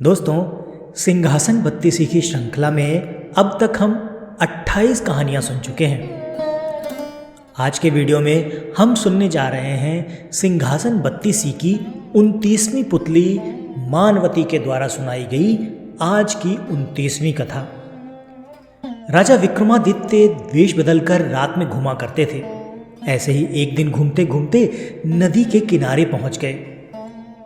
दोस्तों, सिंहासन बत्तीसी की श्रृंखला में अब तक हम 28 कहानियां सुन चुके हैं। आज के वीडियो में हम सुनने जा रहे हैं सिंहासन बत्तीसी की 29वीं पुतली मानवती के द्वारा सुनाई गई आज की 29वीं कथा। राजा विक्रमादित्य वेश बदलकर रात में घुमा करते थे। ऐसे ही एक दिन घूमते घूमते नदी के किनारे पहुंच गए।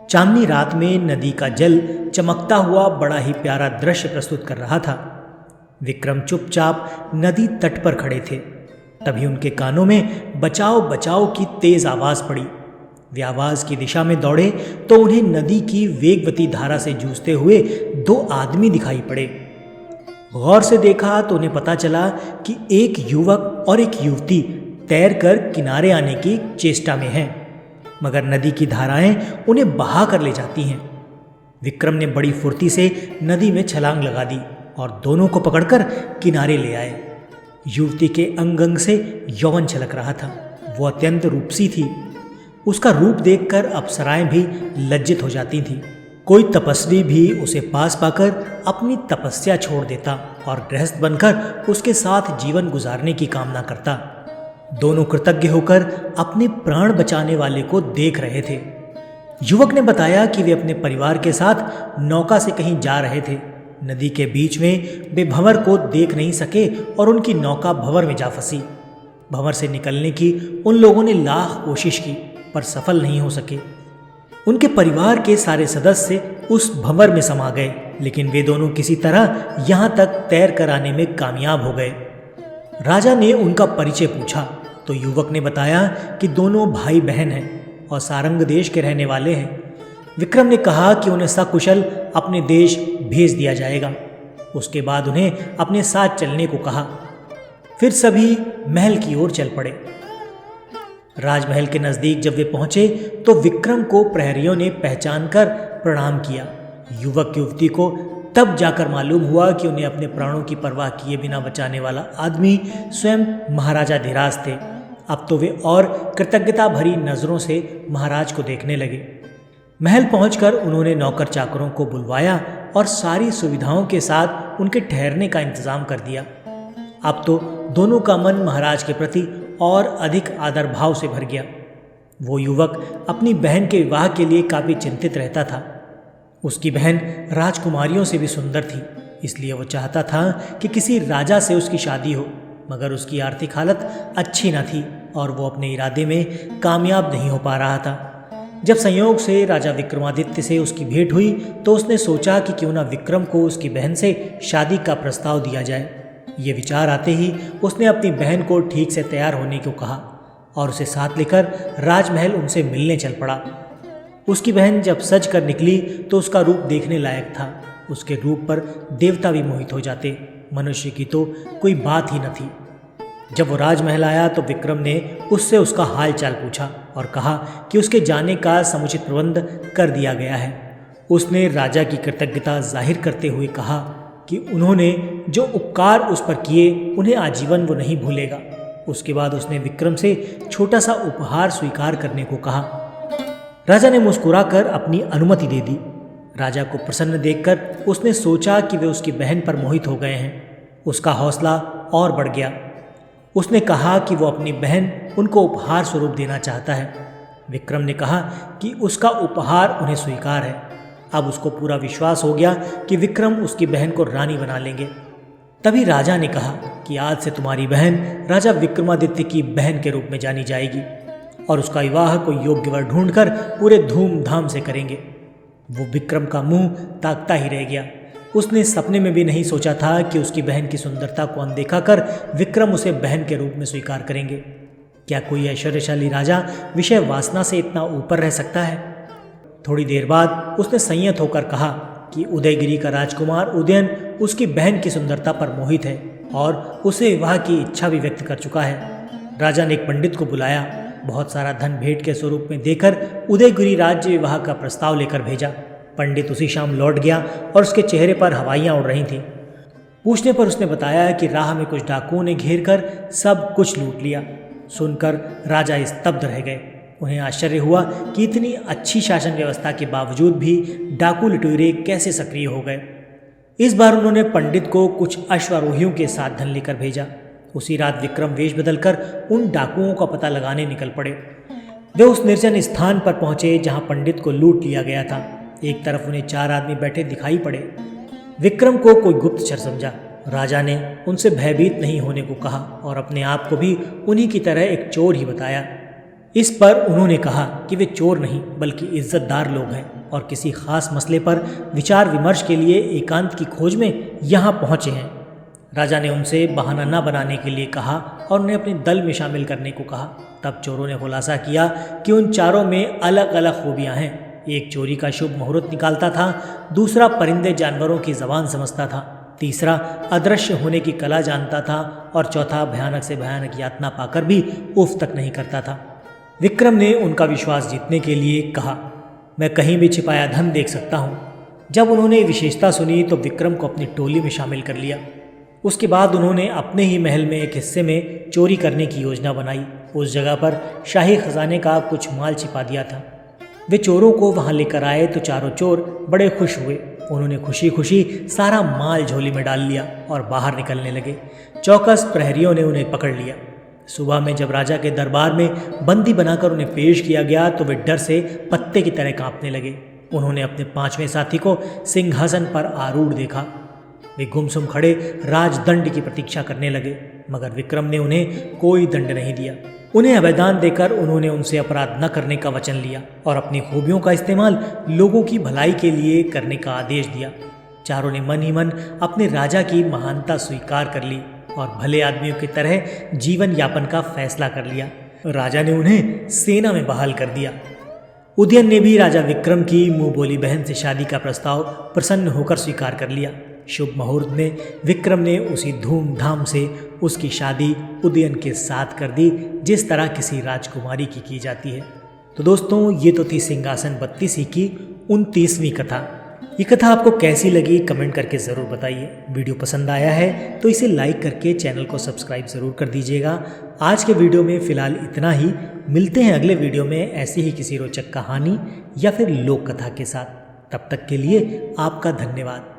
चांदनी रात में नदी का जल चमकता हुआ बड़ा ही प्यारा दृश्य प्रस्तुत कर रहा था। विक्रम चुपचाप नदी तट पर खड़े थे। तभी उनके कानों में बचाओ बचाओ की तेज आवाज पड़ी। वे आवाज की दिशा में दौड़े तो उन्हें नदी की वेगवती धारा से जूझते हुए दो आदमी दिखाई पड़े। गौर से देखा तो उन्हें पता चला कि एक युवक और एक युवती तैरकर किनारे आने की चेष्टा में हैं, मगर नदी की धाराएं उन्हें बहा कर ले जाती हैं। विक्रम ने बड़ी फुर्ती से नदी में छलांग लगा दी और दोनों को पकड़कर किनारे ले आए। युवती के अंग अंग से यौवन छलक रहा था। वो अत्यंत रूपसी थी। उसका रूप देखकर अप्सराएं भी लज्जित हो जाती थीं। कोई तपस्वी भी उसे पास पाकर अपनी तपस्या छोड़ देता और गृहस्थ बनकर उसके साथ जीवन गुजारने की कामना करता। दोनों कृतज्ञ होकर अपने प्राण बचाने वाले को देख रहे थे। युवक ने बताया कि वे अपने परिवार के साथ नौका से कहीं जा रहे थे। नदी के बीच में वे भंवर को देख नहीं सके और उनकी नौका भंवर में जा फंसी। भंवर से निकलने की उन लोगों ने लाख कोशिश की पर सफल नहीं हो सके। उनके परिवार के सारे सदस्य उस भंवर में समा गए, लेकिन वे दोनों किसी तरह यहाँ तक तैर कर आने में कामयाब हो गए। राजा ने उनका परिचय पूछा तो युवक ने बताया कि दोनों भाई बहन हैं और सारंग देश के रहने वाले हैं। विक्रम ने कहा कि उन्हें सकुशल अपने देश भेज दिया जाएगा। उसके बाद उन्हें अपने साथ चलने को कहा। फिर सभी महल की ओर चल पड़े। राजमहल के नजदीक जब वे पहुंचे तो विक्रम को प्रहरियों ने पहचान कर प्रणाम किया। युवक युवती को तब जाकर मालूम हुआ कि उन्हें अपने प्राणों की परवाह किए बिना बचाने वाला आदमी स्वयं महाराजा धीराज थे। अब तो वे और कृतज्ञता भरी नजरों से महाराज को देखने लगे। महल पहुंचकर उन्होंने नौकर चाकरों को बुलवाया और सारी सुविधाओं के साथ उनके ठहरने का इंतजाम कर दिया। अब तो दोनों का मन महाराज के प्रति और अधिक आदर भाव से भर गया। वो युवक अपनी बहन के विवाह के लिए काफी चिंतित रहता था। उसकी बहन राजकुमारियों से भी सुंदर थी, इसलिए वो चाहता था कि किसी राजा से उसकी शादी हो, मगर उसकी आर्थिक हालत अच्छी न थी और वो अपने इरादे में कामयाब नहीं हो पा रहा था। जब संयोग से राजा विक्रमादित्य से उसकी भेंट हुई तो उसने सोचा कि क्यों ना विक्रम को उसकी बहन से शादी का प्रस्ताव दिया जाए। ये विचार आते ही उसने अपनी बहन को ठीक से तैयार होने को कहा और उसे साथ लेकर राजमहल उनसे मिलने चल पड़ा। उसकी बहन जब सज कर निकली तो उसका रूप देखने लायक था। उसके रूप पर देवता भी मोहित हो जाते, मनुष्य की तो कोई बात ही न थी। जब वो राजमहल आया तो विक्रम ने उससे उसका हाल चाल पूछा और कहा कि उसके जाने का समुचित प्रबंध कर दिया गया है। उसने राजा की कृतज्ञता जाहिर करते हुए कहा कि उन्होंने जो उपकार उस पर किए उन्हें आजीवन वो नहीं भूलेगा। उसके बाद उसने विक्रम से छोटा सा उपहार स्वीकार करने को कहा। राजा ने मुस्कुराकर अपनी अनुमति दे दी। राजा को प्रसन्न देखकर उसने सोचा कि वे उसकी बहन पर मोहित हो गए हैं। उसका हौसला और बढ़ गया। उसने कहा कि वो अपनी बहन उनको उपहार स्वरूप देना चाहता है। विक्रम ने कहा कि उसका उपहार उन्हें स्वीकार है। अब उसको पूरा विश्वास हो गया कि विक्रम उसकी बहन को रानी बना लेंगे। तभी राजा ने कहा कि आज से तुम्हारी बहन राजा विक्रमादित्य की बहन के रूप में जानी जाएगी और उसका विवाह कोई योग्य वर ढूंढकर पूरे धूमधाम से करेंगे। वो विक्रम का मुंह ताकता ही रह गया। उसने सपने में भी नहीं सोचा था कि उसकी बहन की सुंदरता को अनदेखा कर विक्रम उसे बहन के रूप में स्वीकार करेंगे। क्या कोई ऐश्वर्यशाली राजा विषय वासना से इतना ऊपर रह सकता है? थोड़ी देर बाद उसने संयत होकर कहा कि उदयगिरी का राजकुमार उदयन उसकी बहन की सुंदरता पर मोहित है और उसे विवाह की इच्छा भी व्यक्त कर चुका है। राजा ने एक पंडित को बुलाया। बहुत सारा धन भेंट के स्वरूप में देकर उदयगिरी राज्य विवाह का प्रस्ताव लेकर भेजा। पंडित उसी शाम लौट गया और उसके चेहरे पर हवाइयाँ उड़ रही थीं। पूछने पर उसने बताया कि राह में कुछ डाकुओं ने घेर कर सब कुछ लूट लिया। सुनकर राजा स्तब्ध रह गए। उन्हें आश्चर्य हुआ कि इतनी अच्छी शासन व्यवस्था के बावजूद भी डाकू लुटेरे कैसे सक्रिय हो गए। इस बार उन्होंने पंडित को कुछ अश्वारोहियों के साथ धन लेकर भेजा। उसी रात विक्रम वेश बदलकर उन डाकुओं का पता लगाने निकल पड़े। वे उस निर्जन स्थान पर पहुंचे जहां पंडित को लूट लिया गया था। एक तरफ उन्हें 4 आदमी बैठे दिखाई पड़े। विक्रम को कोई गुप्तचर समझा। राजा ने उनसे भयभीत नहीं होने को कहा और अपने आप को भी उन्हीं की तरह एक चोर ही बताया। इस पर उन्होंने कहा कि वे चोर नहीं बल्कि इज्जतदार लोग हैं और किसी खास मसले पर विचार विमर्श के लिए एकांत की खोज में यहाँ पहुँचे हैं। राजा ने उनसे बहाना न बनाने के लिए कहा और उन्हें अपने दल में शामिल करने को कहा। तब चोरों ने खुलासा किया कि उन चारों में अलग अलग खूबियाँ हैं। एक चोरी का शुभ मुहूर्त निकालता था, दूसरा परिंदे जानवरों की ज़बान समझता था, तीसरा अदृश्य होने की कला जानता था और चौथा भयानक से भयानक यातना पाकर भी उफ तक नहीं करता था। विक्रम ने उनका विश्वास जीतने के लिए कहा, मैं कहीं भी छिपाया धन देख सकता हूँ। जब उन्होंने विशेषता सुनी तो विक्रम को अपनी टोली में शामिल कर लिया। उसके बाद उन्होंने अपने ही महल में एक हिस्से में चोरी करने की योजना बनाई। उस जगह पर शाही खजाने का कुछ माल छिपा दिया था। वे चोरों को वहां लेकर आए तो चारों चोर बड़े खुश हुए। उन्होंने खुशी खुशी सारा माल झोली में डाल लिया और बाहर निकलने लगे। चौकस प्रहरियों ने उन्हें पकड़ लिया। सुबह में जब राजा के दरबार में बंदी बनाकर उन्हें पेश किया गया तो वे डर से पत्ते की तरह कांपने लगे। उन्होंने अपने 5वें साथी को सिंहासन पर आरूढ़ देखा। वे गुमसुम खड़े राजदंड की प्रतीक्षा करने लगे, मगर विक्रम ने उन्हें कोई दंड नहीं दिया। उन्हें अभयदान देकर उन्होंने उनसे अपराध न करने का वचन लिया और अपनी खूबियों का इस्तेमाल लोगों की भलाई के लिए करने का आदेश दिया। चारों ने मन ही मन अपने राजा की महानता स्वीकार कर ली और भले आदमियों की तरह जीवन यापन का फैसला कर लिया। राजा ने उन्हें सेना में बहाल कर दिया। उदयन ने भी राजा विक्रम की मुंह बोली बहन से शादी का प्रस्ताव प्रसन्न होकर स्वीकार कर लिया। शुभ मुहूर्त में विक्रम ने उसी धूमधाम से उसकी शादी उदयन के साथ कर दी जिस तरह किसी राजकुमारी की जाती है। तो दोस्तों, ये तो थी सिंहासन बत्तीसी की 29वीं कथा। ये कथा आपको कैसी लगी कमेंट करके ज़रूर बताइए। वीडियो पसंद आया है तो इसे लाइक करके चैनल को सब्सक्राइब ज़रूर कर दीजिएगा। आज के वीडियो में फ़िलहाल इतना ही। मिलते हैं अगले वीडियो में ऐसी ही किसी रोचक कहानी या फिर लोक कथा के साथ। तब तक के लिए आपका धन्यवाद।